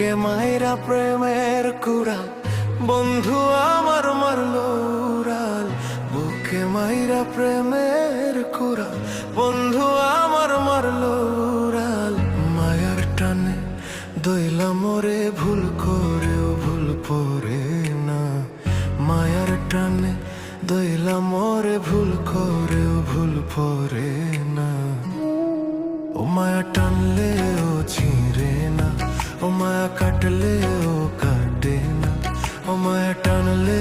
বুকে মাইরা প্রেমের কুড়াল, বন্ধু আমার মারলো উড়াল। বুকে মাইরা প্রেমের কুড়াল, বন্ধু আমার মারলো উড়াল। মায়ার টানে দইলা মোরে ভুল করেও ভুল পরে না। মায়ার টানে দইলা মোরে ভুল করেও ভুল পরে না। ও মায়া টানলে ও ছিঁড়ে না, ও মায়া কাটলে ও কাটে না। ও মায়া টানলে